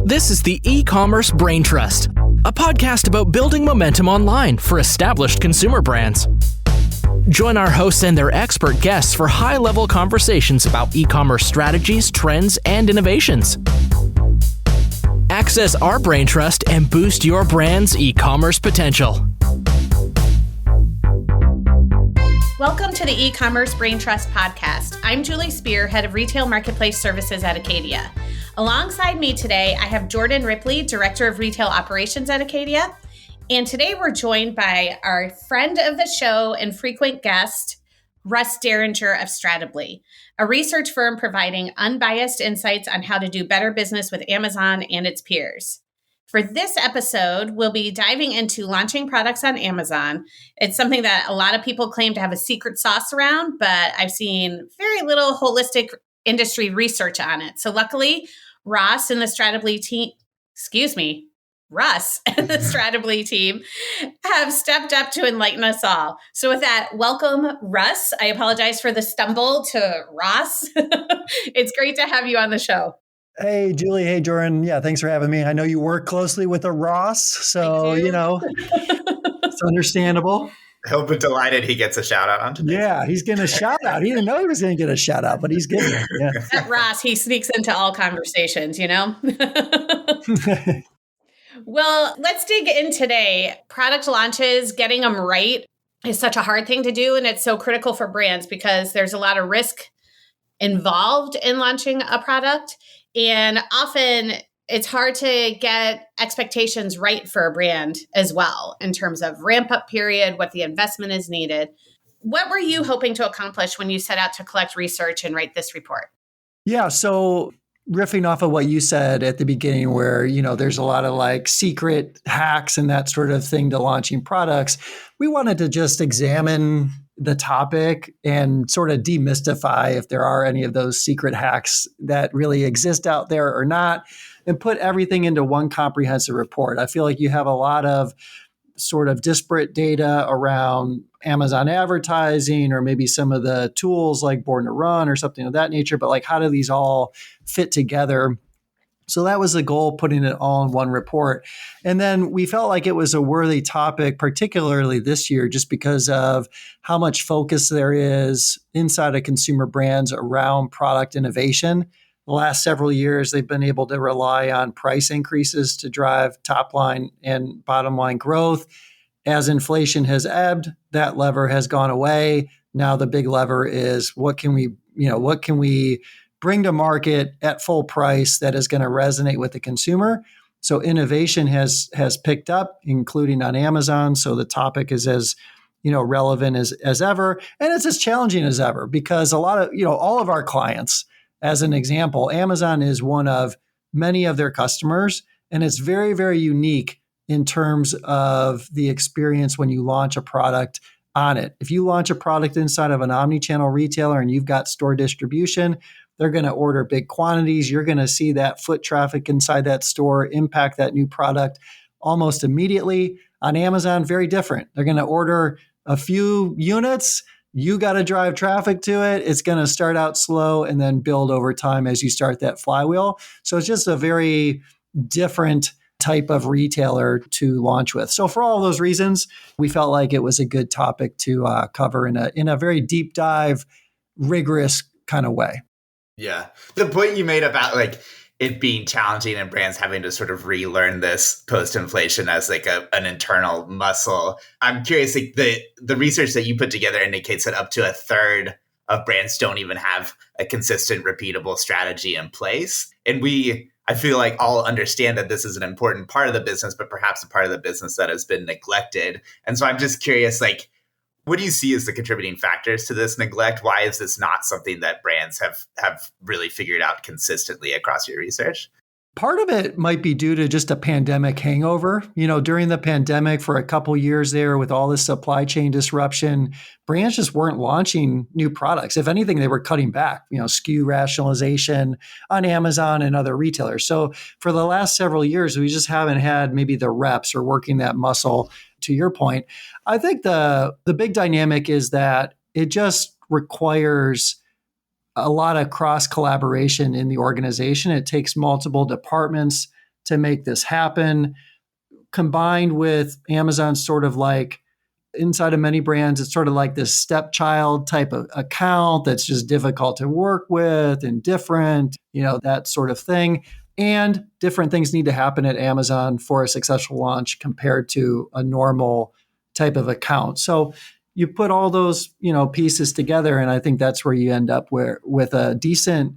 This is the Ecommerce Braintrust, a podcast about building momentum online for established consumer brands. Join our hosts and their expert guests for high-level conversations about e-commerce strategies, trends, and innovations. Access our Braintrust and boost your brand's e-commerce potential. Welcome to the Ecommerce Braintrust podcast. I'm Julie Spear, Head of Retail Marketplace Services at Acadia. Alongside me today, I have Jordan Ripley, Director of Retail Operations at Acadia. And today we're joined by our friend of the show and frequent guest, Russ Dieringer of Stratably, a research firm providing unbiased insights on how to do better business with Amazon and its peers. For this episode, we'll be diving into launching products on Amazon. It's something that a lot of people claim to have a secret sauce around, but I've seen very little holistic industry research on it. So luckily, Russ and the Stratably team have stepped up to enlighten us all. So with that, welcome, Russ. I apologize for the stumble to Ross. It's great to have you on the show. Hey, Julie. Hey, Jordan. Yeah, thanks for having me. I know you work closely with a Ross, so, it's understandable. He'll be delighted he gets a shout out on today. Yeah, he's getting a shout out. He didn't know he was going to get a shout out, but he's getting it. Yeah. That Ross, he sneaks into all conversations, Well, let's dig in today. Product launches, getting them right is such a hard thing to do. And it's so critical for brands because there's a lot of risk involved in launching a product. And often it's hard to get expectations right for a brand as well in terms of ramp up period, what the investment is needed. What were you hoping to accomplish when you set out to collect research and write this report? Yeah, so riffing off of what you said at the beginning where, there's a lot of secret hacks and that sort of thing to launching products, we wanted to just examine the topic and sort of demystify if there are any of those secret hacks that really exist out there or not, and put everything into one comprehensive report. I feel like you have a lot of sort of disparate data around Amazon advertising or maybe some of the tools like Born to Run or something of that nature, but how do these all fit together? So that was the goal, putting it all in one report. And then we felt like it was a worthy topic, particularly this year, just because of how much focus there is inside of consumer brands around product innovation. The last several years, they've been able to rely on price increases to drive top line and bottom line growth. As inflation has ebbed, that lever has gone away. Now the big lever is what can we bring to market at full price that is going to resonate with the consumer. So innovation has picked up, including on Amazon. So the topic is as relevant as ever, and it's as challenging as ever because a lot of all of our clients, as an example, Amazon is one of many of their customers, and it's very, very unique in terms of the experience when you launch a product on it. If you launch a product inside of an omni-channel retailer and you've got store distribution, they're going to order big quantities. You're going to see that foot traffic inside that store impact that new product almost immediately. On Amazon, very different. They're going to order a few units. You got to drive traffic to it. It's going to start out slow and then build over time as you start that flywheel. So it's just a very different type of retailer to launch with. So for all those reasons, we felt like it was a good topic to cover in a very deep dive, rigorous kind of way. Yeah. The point you made about it being challenging and brands having to sort of relearn this post-inflation as an internal muscle. I'm curious, the research that you put together indicates that up to a third of brands don't even have a consistent, repeatable strategy in place. And I feel like all understand that this is an important part of the business, but perhaps a part of the business that has been neglected. And so I'm just curious, what do you see as the contributing factors to this neglect? Why is this not something that brands have really figured out consistently across your research? Part of it might be due to just a pandemic hangover. During the pandemic for a couple years there with all this supply chain disruption, brands just weren't launching new products. If anything, they were cutting back, SKU rationalization on Amazon and other retailers. So for the last several years, we just haven't had maybe the reps or working that muscle. To your point, I think the big dynamic is that it just requires a lot of cross collaboration in the organization. It takes multiple departments to make this happen. Combined with Amazon's sort of like inside of many brands, it's sort of like this stepchild type of account that's just difficult to work with and different, that sort of thing. And different things need to happen at Amazon for a successful launch compared to a normal type of account. So you put all those, pieces together, and I think that's where you end up with a decent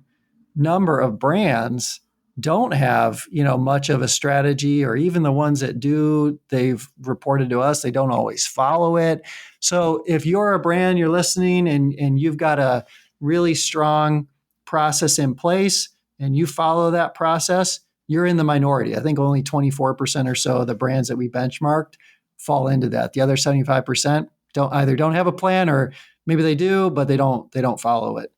number of brands don't have, much of a strategy, or even the ones that do, they've reported to us, they don't always follow it. So if you're a brand, you're listening and you've got a really strong process in place and you follow that process, you're in the minority. I think only 24% or so of the brands that we benchmarked fall into that. The other 75% don't have a plan, or maybe they do, but they don't follow it.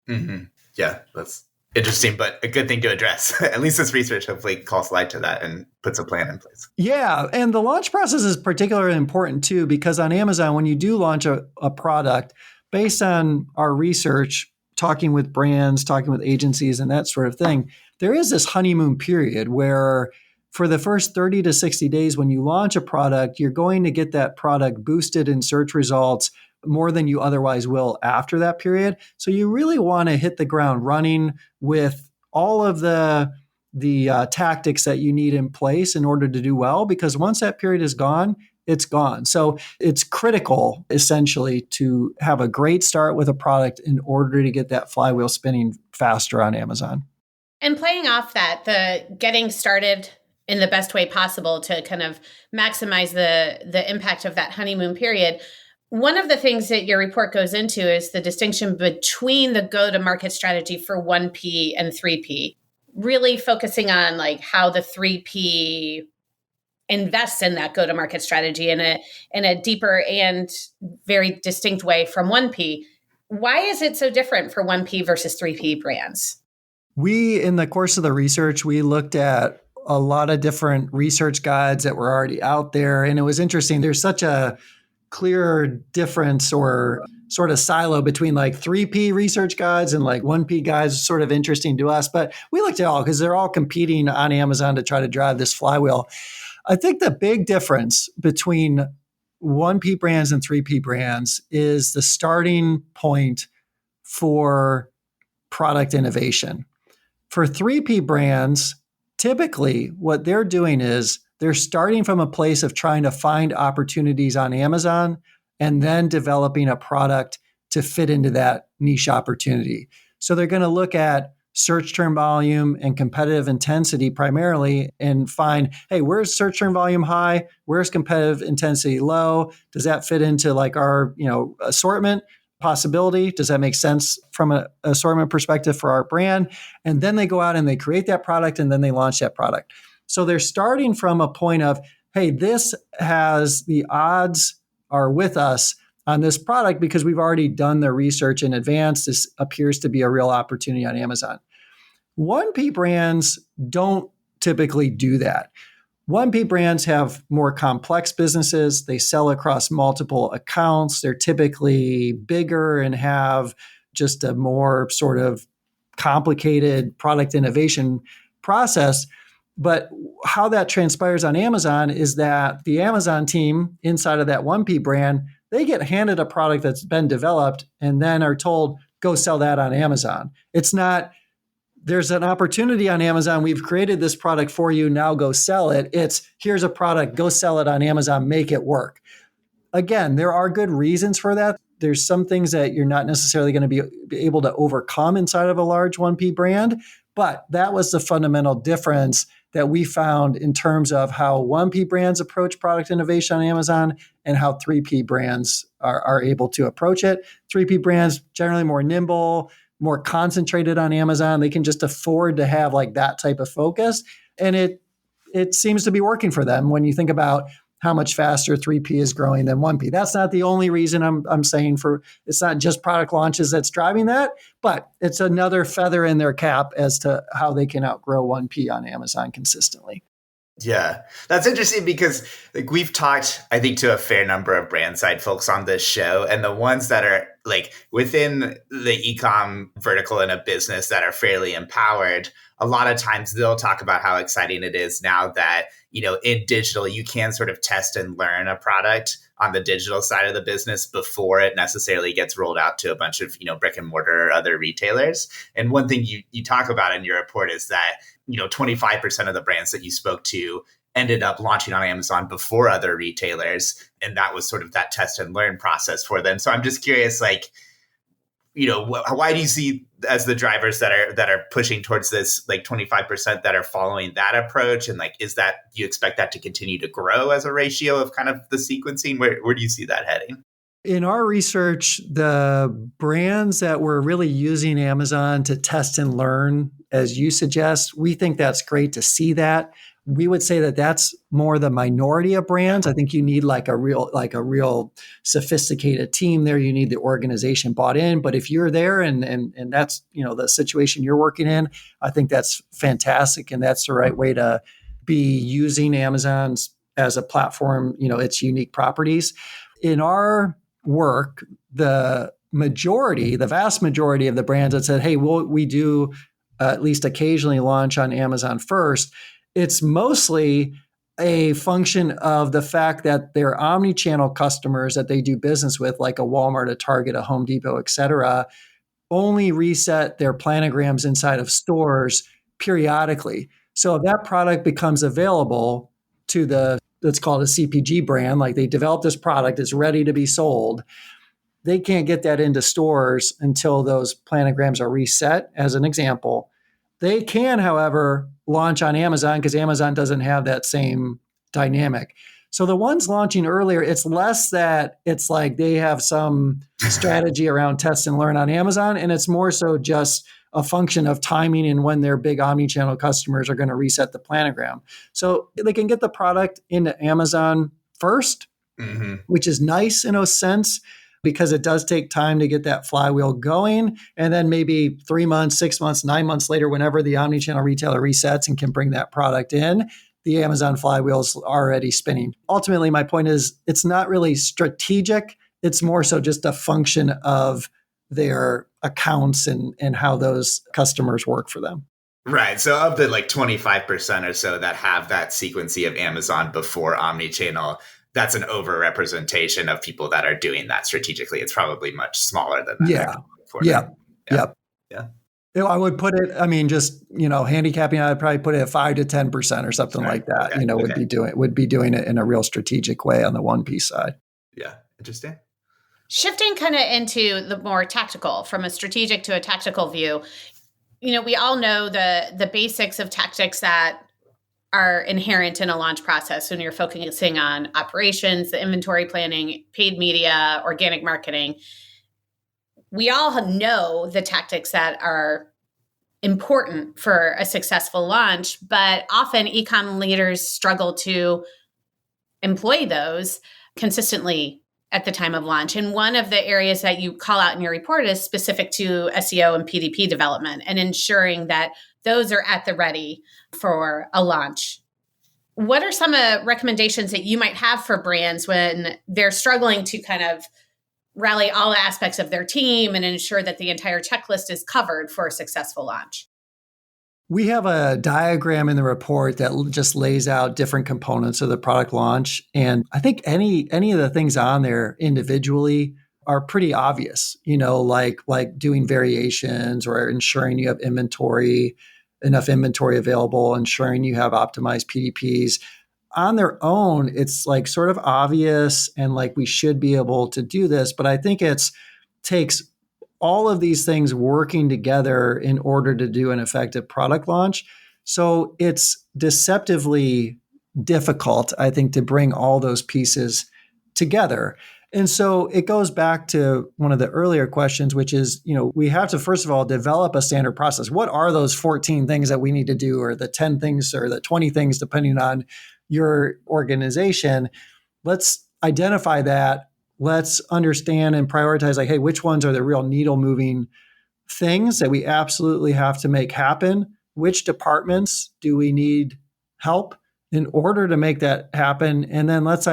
Mm-hmm. Yeah, that's interesting, but a good thing to address. At least this research hopefully calls light to that and puts a plan in place. Yeah, and the launch process is particularly important too, because on Amazon, when you do launch a product, based on our research, talking with brands, talking with agencies and that sort of thing, there is this honeymoon period where for the first 30 to 60 days when you launch a product, you're going to get that product boosted in search results more than you otherwise will after that period. So you really want to hit the ground running with all of the tactics that you need in place in order to do well, because once that period is gone, it's gone. So it's critical, essentially, to have a great start with a product in order to get that flywheel spinning faster on Amazon. And playing off that, the getting started in the best way possible to kind of maximize the impact of that honeymoon period. One of the things that your report goes into is the distinction between the go-to-market strategy for 1P and 3P, really focusing on like how the 3P invests in that go-to-market strategy in a deeper and very distinct way from 1P. Why is it so different for 1P versus 3P brands? We, in the course of the research, we looked at a lot of different research guides that were already out there. And it was interesting. There's such a clear difference or sort of silo between like 3P research guides and like 1P guides. Is sort of interesting to us. But we looked at all because they're all competing on Amazon to try to drive this flywheel. I think the big difference between 1P brands and 3P brands is the starting point for product innovation. For 3P brands, typically what they're doing is they're starting from a place of trying to find opportunities on Amazon and then developing a product to fit into that niche opportunity. So they're going to look at search term volume and competitive intensity primarily and find, hey, where's search term volume high? Where's competitive intensity low? Does that fit into like our, assortment possibility? Does that make sense from an assortment perspective for our brand? And then they go out and they create that product and then they launch that product. So they're starting from a point of, hey, this has the odds are with us on this product because we've already done the research in advance. This appears to be a real opportunity on Amazon. 1P brands don't typically do that. 1P brands have more complex businesses. They sell across multiple accounts. They're typically bigger and have just a more sort of complicated product innovation process. But how that transpires on Amazon is that the Amazon team inside of that 1P brand, they get handed a product that's been developed and then are told, go sell that on Amazon. It's not, there's an opportunity on Amazon. We've created this product for you. Now go sell it. It's, here's a product. Go sell it on Amazon. Make it work. Again, there are good reasons for that. There's some things that you're not necessarily going to be able to overcome inside of a large 1P brand. But that was the fundamental difference that we found in terms of how 1P brands approach product innovation on Amazon and how 3P brands are able to approach it. 3P brands generally more nimble, more concentrated on Amazon. They can just afford to have like that type of focus. And it seems to be working for them when you think about how much faster 3P is growing than 1P. That's not the only reason I'm saying it's not just product launches that's driving that, but it's another feather in their cap as to how they can outgrow 1P on Amazon consistently. Yeah, that's interesting because like we've talked, I think, to a fair number of brand side folks on this show, and the ones that are like within the ecom vertical in a business that are fairly empowered, a lot of times they'll talk about how exciting it is now that, in digital, you can sort of test and learn a product on the digital side of the business before it necessarily gets rolled out to a bunch of, brick and mortar or other retailers. And one thing you talk about in your report is that 25% of the brands that you spoke to ended up launching on Amazon before other retailers. And that was sort of that test and learn process for them. So I'm just curious, like, why do you see as the drivers that are pushing towards this, like 25% that are following that approach? And like, do you expect that to continue to grow as a ratio of kind of the sequencing? Where do you see that heading? In our research, the brands that were really using Amazon to test and learn, as you suggest, we think that's great to see that. We would say that that's more the minority of brands. I think you need like a real sophisticated team there. You need the organization bought in. But if you're there and that's, the situation you're working in, I think that's fantastic. And that's the right way to be using Amazon as a platform, its unique properties. In our work, the vast majority of the brands that said, hey, we do at least occasionally launch on Amazon first, it's mostly a function of the fact that their omni-channel customers that they do business with, like a Walmart, a Target, a Home Depot, et cetera, only reset their planograms inside of stores periodically. So if that product becomes available to let's call it a CPG brand, like they develop this product, it's ready to be sold, they can't get that into stores until those planograms are reset, as an example. They can, however, launch on Amazon because Amazon doesn't have that same dynamic. So the ones launching earlier, it's less that it's like they have some strategy around test and learn on Amazon, and it's more so just a function of timing and when their big omni-channel customers are going to reset the planogram. So they can get the product into Amazon first, which is nice in a sense, because it does take time to get that flywheel going. And then maybe 3 months, 6 months, 9 months later, whenever the omnichannel retailer resets and can bring that product in, the Amazon flywheel's already spinning. Ultimately, my point is it's not really strategic. It's more so just a function of their accounts and how those customers work for them. Right. So of the like 25% or so that have that sequencing of Amazon before omnichannel, that's an overrepresentation of people that are doing that strategically. It's probably much smaller than that. Yeah. I would put it, just, handicapping, I'd probably put it at 5 to 10% or something like that, would be doing it in a real strategic way on the 1P side. Yeah. Interesting. Shifting kind of into the more tactical, from a strategic to a tactical view, we all know the basics of tactics that are inherent in a launch process when you're focusing on operations, the inventory planning, paid media, organic marketing. We all know the tactics that are important for a successful launch, but often e-com leaders struggle to employ those consistently at the time of launch. And one of the areas that you call out in your report is specific to SEO and PDP development and ensuring that those are at the ready for a launch. What are some recommendations that you might have for brands when they're struggling to kind of rally all aspects of their team and ensure that the entire checklist is covered for a successful launch? We have a diagram in the report that just lays out different components of the product launch. And I think any of the things on there individually are pretty obvious, like doing variations or ensuring you have enough inventory available, ensuring you have optimized PDPs. On their own, it's like sort of obvious and like we should be able to do this, but I think takes all of these things working together in order to do an effective product launch. So it's deceptively difficult, I think, to bring all those pieces together. And so it goes back to one of the earlier questions, which is, we have to, first of all, develop a standard process. What are those 14 things that we need to do, or the 10 things, or the 20 things, depending on your organization? Let's identify that. Let's understand and prioritize, like, hey, which ones are the real needle moving things that we absolutely have to make happen? Which departments do we need help in order to make that happen. And then let's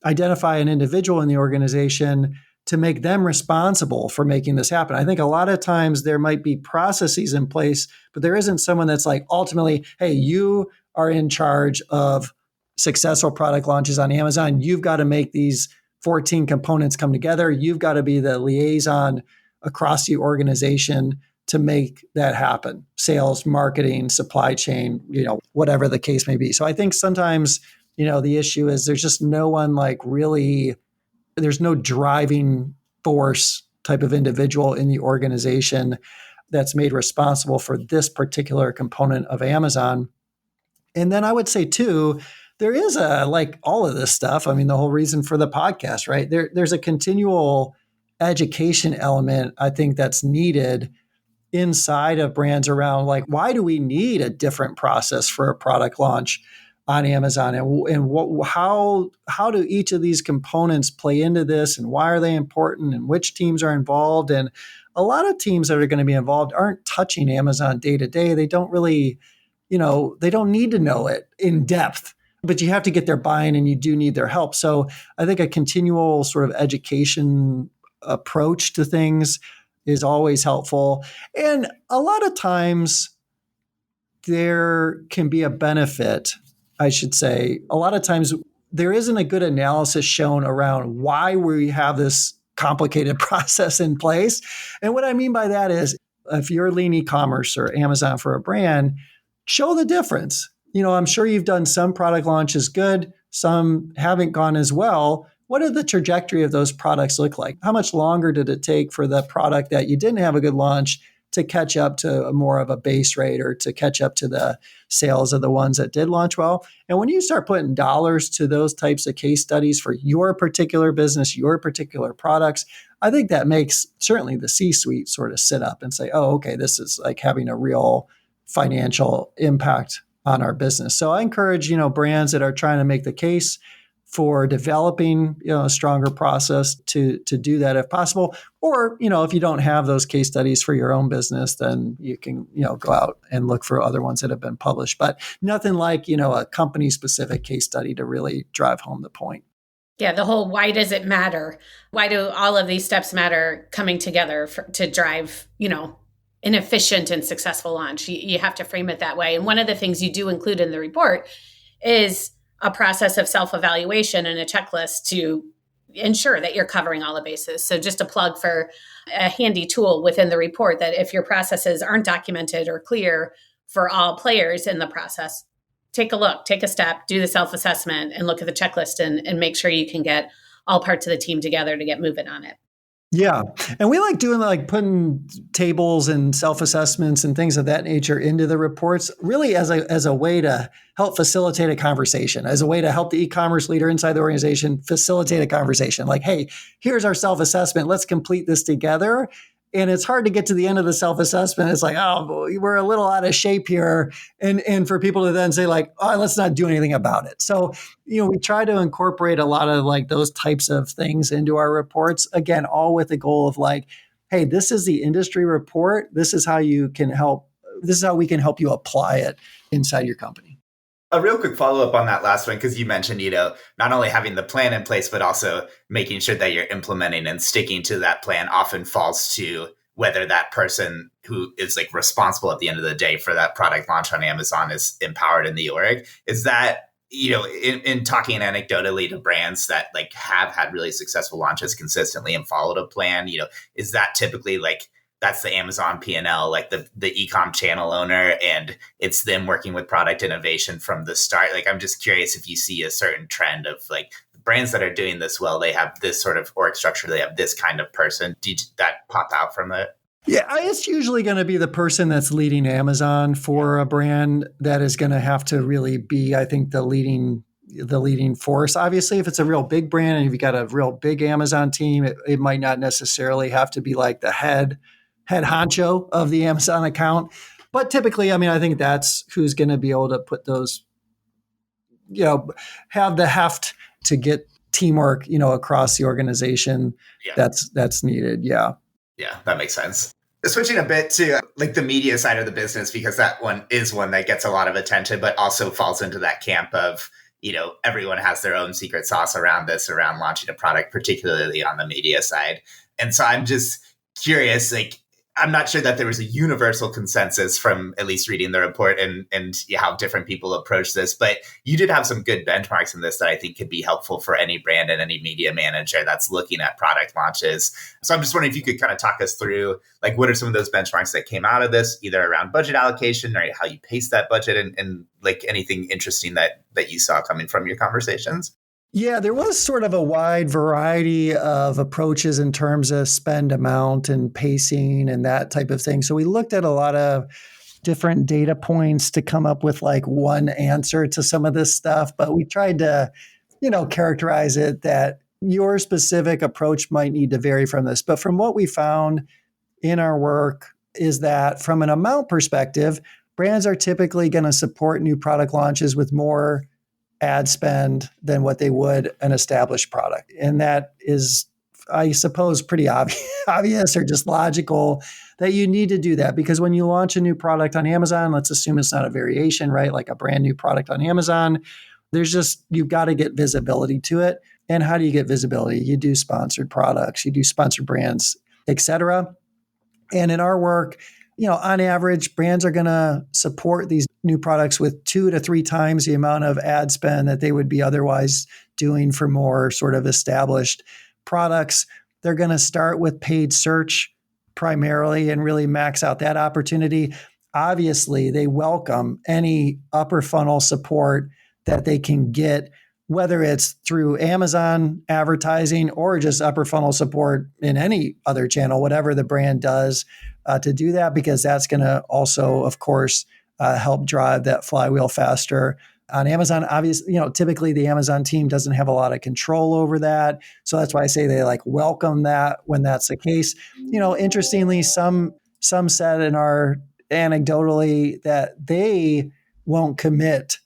identify an individual in the organization to make them responsible for making this happen. I think a lot of times there might be processes in place, but there isn't someone that's like, ultimately, hey, you are in charge of successful product launches on Amazon. You've got to make these 14 components come together. You've got to be the liaison across the organization to make that happen. Sales, marketing, supply chain, whatever the case may be. So I think sometimes, the issue is there's just no one like really, there's no driving force type of individual in the organization that's made responsible for this particular component of Amazon. And then I would say too, there is like all of this stuff. I mean, the whole reason for the podcast, right? There's a continual education element, I think, that's needed inside of brands around like, why do we need a different process for a product launch on Amazon, and how do each of these components play into this, and why are they important, and which teams are involved? And a lot of teams that are going to be involved aren't touching Amazon day to day. They don't really, they don't need to know it in depth, but you have to get their buy-in and you do need their help. So I think a continual sort of education approach to things is always helpful. And a lot of times there can be a benefit, I should say. A lot of times there isn't a good analysis shown around why we have this complicated process in place. And what I mean by that is, if you're lean e-commerce or Amazon for a brand, show the difference. I'm sure you've done some product launches good, some haven't gone as well. What did the trajectory of those products look like? How much longer did it take for the product that you didn't have a good launch to catch up to more of a base rate, or to catch up to the sales of the ones that did launch well? And when you start putting dollars to those types of case studies for your particular business, your particular products, I think that makes certainly the C-suite sort of sit up and say, oh, okay, this is like having a real financial impact on our business. So I encourage, brands that are trying to make the case for developing, a stronger process to do that if possible. Or, if you don't have those case studies for your own business, then you can, go out and look for other ones that have been published. But nothing like, a company specific case study to really drive home the point. Yeah, the whole why does it matter? Why do all of these steps matter coming together to drive, an efficient and successful launch? You have to frame it that way. And one of the things you do include in the report is a process of self-evaluation and a checklist to ensure that you're covering all the bases. So just a plug for a handy tool within the report, that if your processes aren't documented or clear for all players in the process, take a look, take a step, do the self-assessment, and look at the checklist and make sure you can get all parts of the team together to get moving on it. Yeah. And we like doing putting tables and self-assessments and things of that nature into the reports, really as a way to help facilitate a conversation, as a way to help the e-commerce leader inside the organization facilitate a conversation. Like, hey, here's our self-assessment. Let's complete this together. And it's hard to get to the end of the self-assessment. It's like, oh, we're a little out of shape here. And for people to then say like, oh, let's not do anything about it. So, we try to incorporate a lot of like those types of things into our reports. Again, all with the goal of like, hey, this is the industry report. This is how you can help. This is how we can help you apply it inside your company. A real quick follow-up on that last one, because you mentioned, not only having the plan in place, but also making sure that you're implementing and sticking to that plan often falls to whether that person who is like responsible at the end of the day for that product launch on Amazon is empowered in the org. Is that, in talking anecdotally to brands that like have had really successful launches consistently and followed a plan, is that typically like, that's the Amazon P&L, like the e-com channel owner, and it's them working with product innovation from the start? Like, I'm just curious if you see a certain trend of like brands that are doing this well, they have this sort of org structure, they have this kind of person. Did that pop out from it? Yeah, it's usually going to be the person that's leading Amazon for a brand that is going to have to really be, I think, the leading force. Obviously, if it's a real big brand and you've got a real big Amazon team, it might not necessarily have to be like the head honcho of the Amazon account. But typically, I think that's who's going to be able to put those, have the heft to get teamwork, across the organization. Yeah. That's needed. Yeah. Yeah, that makes sense. Switching a bit to like the media side of the business, because that one is one that gets a lot of attention, but also falls into that camp of, everyone has their own secret sauce around this, around launching a product, particularly on the media side. And so I'm just curious, like, I'm not sure that there was a universal consensus from at least reading the report and how different people approach this, but you did have some good benchmarks in this that I think could be helpful for any brand and any media manager that's looking at product launches. So I'm just wondering if you could kind of talk us through, like, what are some of those benchmarks that came out of this, either around budget allocation or how you pace that budget, and like anything interesting that you saw coming from your conversations? Yeah, there was sort of a wide variety of approaches in terms of spend amount and pacing and that type of thing. So we looked at a lot of different data points to come up with like one answer to some of this stuff, but we tried to, characterize it that your specific approach might need to vary from this. But from what we found in our work is that from an amount perspective, brands are typically going to support new product launches with more ad spend than what they would an established product. And that is, I suppose, pretty obvious or just logical that you need to do that, because when you launch a new product on Amazon, let's assume it's not a variation, right? Like a brand new product on Amazon, you've got to get visibility to it. And how do you get visibility? You do sponsored products, you do sponsored brands, et cetera. And in our work, on average, brands are going to support these new products with 2 to 3 times the amount of ad spend that they would be otherwise doing for more sort of established products. They're going to start with paid search primarily and really max out that opportunity. Obviously, they welcome any upper funnel support that they can get, whether it's through Amazon advertising or just upper funnel support in any other channel, whatever the brand does to do that, because that's going to also, of course, help drive that flywheel faster. On Amazon, obviously, typically the Amazon team doesn't have a lot of control over that. So that's why I say they like welcome that when that's the case. Interestingly, some said in our anecdotally that they won't commit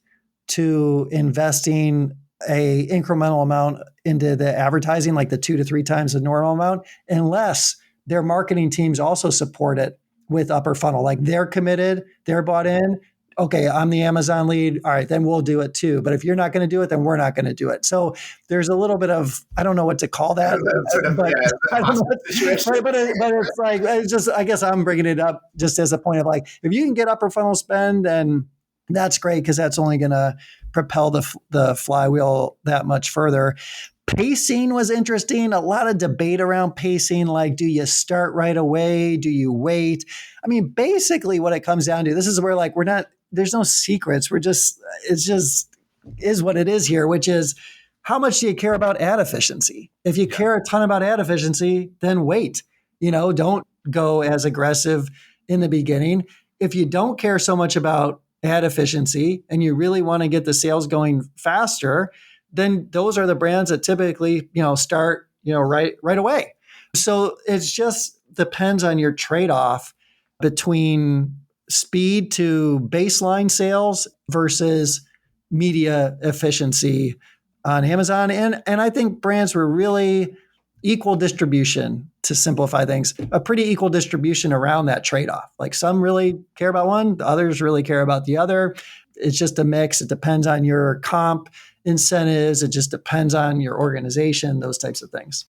to investing a incremental amount into the advertising, like the 2 to 3 times the normal amount, unless their marketing teams also support it with upper funnel. Like they're committed, they're bought in. Okay, I'm the Amazon lead. All right, then we'll do it too. But if you're not going to do it, then we're not going to do it. So there's a little bit of, I don't know what to call that. But it's like, it's just, I guess I'm bringing it up just as a point of like, if you can get upper funnel spend, then that's great, because that's only going to propel the flywheel that much further. Pacing was interesting. A lot of debate around pacing. Like, do you start right away? Do you wait? I mean, basically what it comes down to, this is where like, there's no secrets. It's just is what it is here, which is how much do you care about ad efficiency? If you care a ton about ad efficiency, then wait, don't go as aggressive in the beginning. If you don't care so much about ad efficiency and you really want to get the sales going faster, then those are the brands that typically, start, right away. So it just depends on your trade-off between speed to baseline sales versus media efficiency on Amazon. And I think brands were really equal distribution, to simplify things, a pretty equal distribution around that trade-off. Like some really care about one, the others really care about the other. It's just a mix. It depends on your comp incentives. It just depends on your organization, those types of things.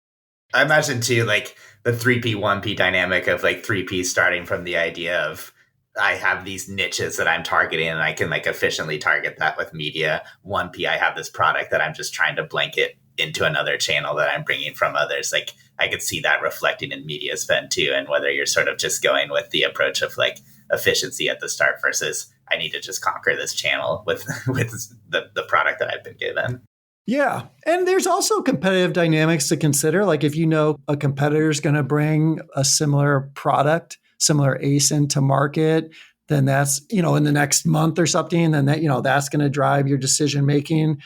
I imagine too, like the 3P, 1P dynamic of like 3P starting from the idea of I have these niches that I'm targeting and I can like efficiently target that with media. 1P, I have this product that I'm just trying to blanket into another channel that I'm bringing from others. Like I could see that reflecting in media spend too. And whether you're sort of just going with the approach of like efficiency at the start versus I need to just conquer this channel with the product that I've been given. Yeah. And there's also competitive dynamics to consider. Like if a competitor is going to bring a similar product, similar ASIN to market, then that's, in the next month or something, then that, that's going to drive your decision making.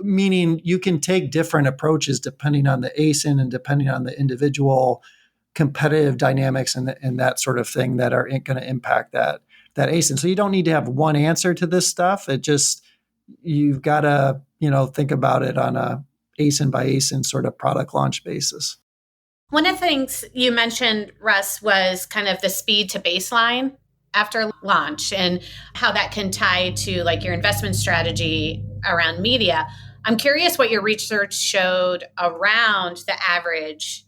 Meaning you can take different approaches depending on the ASIN and depending on the individual competitive dynamics and that sort of thing that are going to impact that ASIN. So you don't need to have one answer to this stuff. It just, you've got to, think about it on a ASIN by ASIN sort of product launch basis. One of the things you mentioned, Russ, was kind of the speed to baseline after launch and how that can tie to like your investment strategy around media. I'm curious what your research showed around the average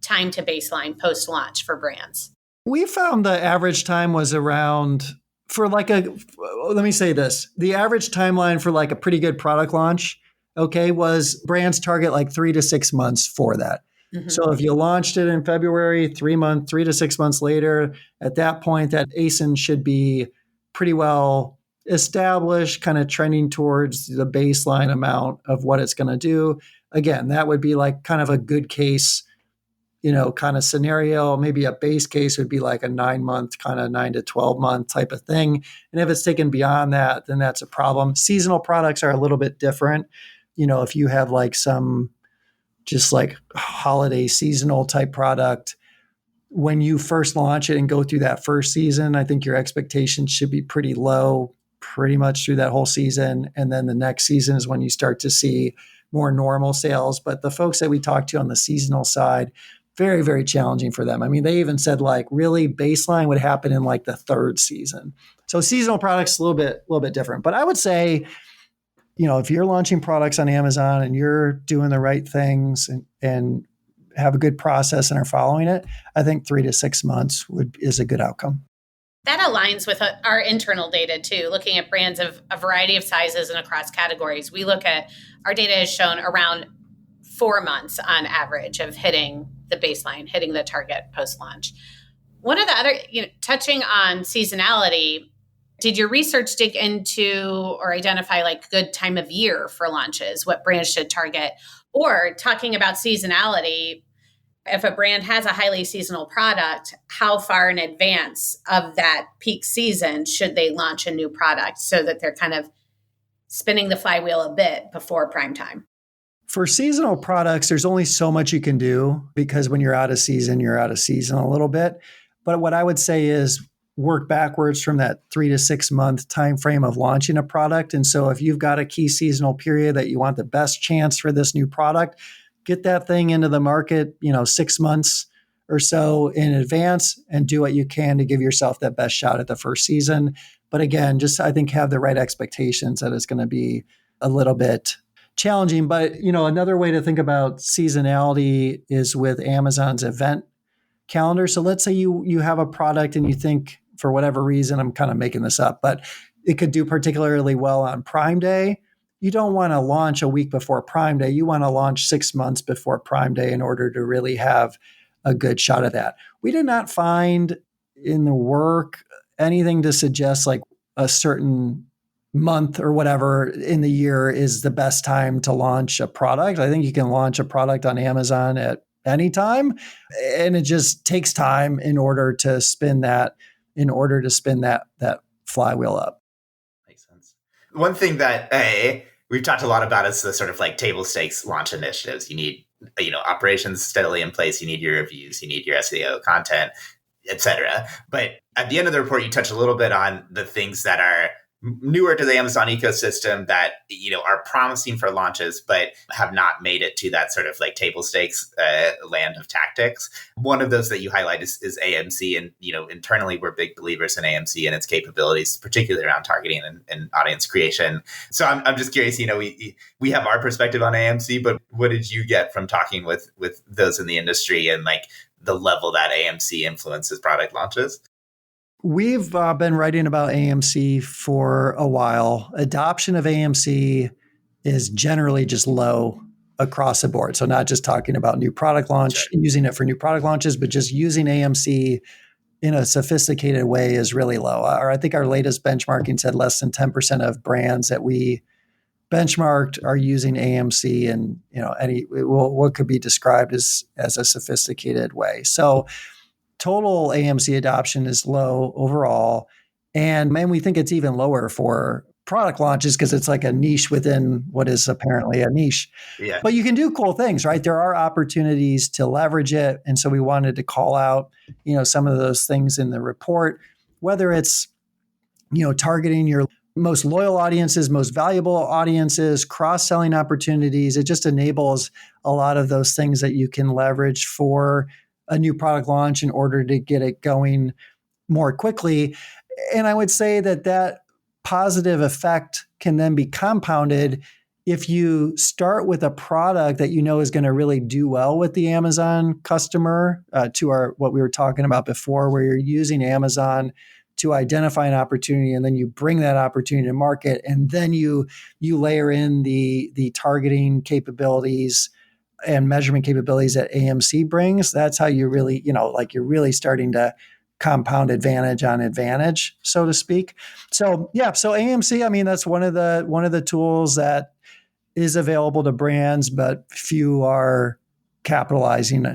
time to baseline post-launch for brands. We found the average time was around let me say this, the average timeline for like a pretty good product launch, okay, was brands target like 3 to 6 months for that. Mm-hmm. So if you launched it in February, 3 to 6 months later, at that point, that ASIN should be pretty well established, kind of trending towards the baseline amount of what it's going to do. Again, that would be like kind of a good case, kind of scenario. Maybe a base case would be like a 9-month, kind of 9 to 12-month type of thing. And if it's taken beyond that, then that's a problem. Seasonal products are a little bit different. If you have like some just like holiday seasonal type product, when you first launch it and go through that first season, I think your expectations should be pretty low pretty much through that whole season. And then the next season is when you start to see more normal sales. But the folks that we talked to on the seasonal side, very, very challenging for them. I mean, they even said like really baseline would happen in like the third season. So seasonal products a little bit different. But I would say, if you're launching products on Amazon and you're doing the right things and have a good process and are following it, I think 3 to 6 months is a good outcome. That aligns with our internal data too, looking at brands of a variety of sizes and across categories. We look at, our data has shown around 4 months on average of hitting the baseline, hitting the target post-launch. One of the other, touching on seasonality, did your research dig into or identify like good time of year for launches, what brands should target? Or talking about seasonality, if a brand has a highly seasonal product, how far in advance of that peak season should they launch a new product so that they're kind of spinning the flywheel a bit before prime time? For seasonal products, there's only so much you can do because when you're out of season, you're out of season a little bit. But what I would say is work backwards from that 3 to 6 month time frame of launching a product. And so if you've got a key seasonal period that you want the best chance for this new product, get that thing into the market, 6 months or so in advance and do what you can to give yourself that best shot at the first season. But again, just I think have the right expectations that it's going to be a little bit challenging. But, another way to think about seasonality is with Amazon's event calendar. So let's say you have a product and you think for whatever reason, I'm kind of making this up, but it could do particularly well on Prime Day. You don't want to launch a week before Prime Day. You want to launch 6 months before Prime Day in order to really have a good shot at that. We did not find in the work anything to suggest like a certain month or whatever in the year is the best time to launch a product. I think you can launch a product on Amazon at any time, and it just takes time in order to spin that flywheel up. Makes sense. One thing that we've talked a lot about is the sort of like table stakes launch initiatives. You need, operations steadily in place. You need your reviews. You need your SEO content, etc. But at the end of the report, you touch a little bit on the things that are newer to the Amazon ecosystem that, are promising for launches, but have not made it to that sort of like table stakes land of tactics. One of those that you highlight is AMC. And, internally, we're big believers in AMC and its capabilities, particularly around targeting and audience creation. So I'm just curious, we have our perspective on AMC, but what did you get from talking with those in the industry and like the level that AMC influences product launches? We've been writing about AMC for a while. Adoption of AMC is generally just low across the board. So not just talking about new product launch, using it for new product launches, but just using AMC in a sophisticated way is really low. I think our latest benchmarking said less than 10% of brands that we benchmarked are using AMC in what could be described as a sophisticated way. So total AMC adoption is low overall. And we think it's even lower for product launches because it's like a niche within what is apparently a niche. Yeah. But you can do cool things, right? There are opportunities to leverage it. And so we wanted to call out, some of those things in the report, whether it's, targeting your most loyal audiences, most valuable audiences, cross-selling opportunities. It just enables a lot of those things that you can leverage for a new product launch in order to get it going more quickly. And I would say that positive effect can then be compounded if you start with a product that you know is going to really do well with the Amazon customer, what we were talking about before, where you're using Amazon to identify an opportunity, and then you bring that opportunity to market, and then you layer in the targeting capabilities and measurement capabilities that AMC brings. That's how you really, you're really starting to compound advantage on advantage, so to speak. So AMC, I mean, that's one of the tools that is available to brands, but few are capitalizing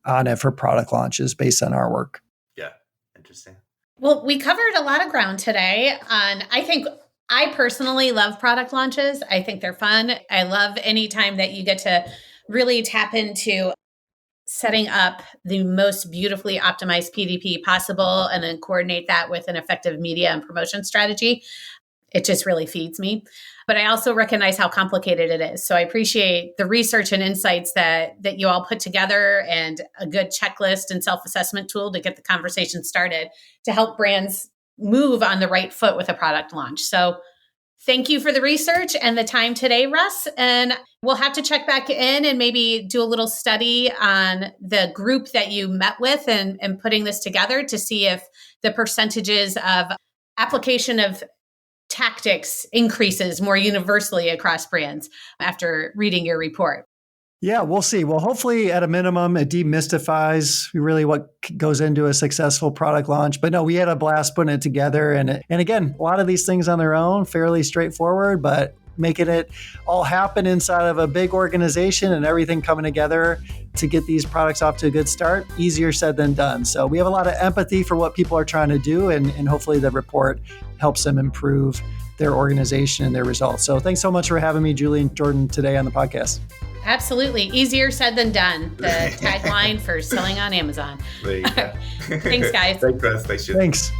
on it for product launches based on our work. Yeah, interesting. Well, we covered a lot of ground today. I personally love product launches. I think they're fun. I love any time that you get to really tap into setting up the most beautifully optimized PDP possible and then coordinate that with an effective media and promotion strategy. It just really feeds me. But I also recognize how complicated it is. So I appreciate the research and insights that you all put together, and a good checklist and self-assessment tool to get the conversation started to help brands move on the right foot with a product launch. So thank you for the research and the time today, Russ. And we'll have to check back in and maybe do a little study on the group that you met with and putting this together to see if the percentages of application of tactics increases more universally across brands after reading your report. Yeah, we'll see. Well, hopefully at a minimum, it demystifies really what goes into a successful product launch. But no, we had a blast putting it together. And again, a lot of these things on their own, fairly straightforward, but making it all happen inside of a big organization and everything coming together to get these products off to a good start, easier said than done. So we have a lot of empathy for what people are trying to do, and hopefully the report helps them improve their organization and their results. So thanks so much for having me, Julie and Jordan, today on the podcast. Absolutely. Easier said than done. The tagline for selling on Amazon. There you go. Thanks, guys. Thanks, Russ. Thanks, Julie. Thanks.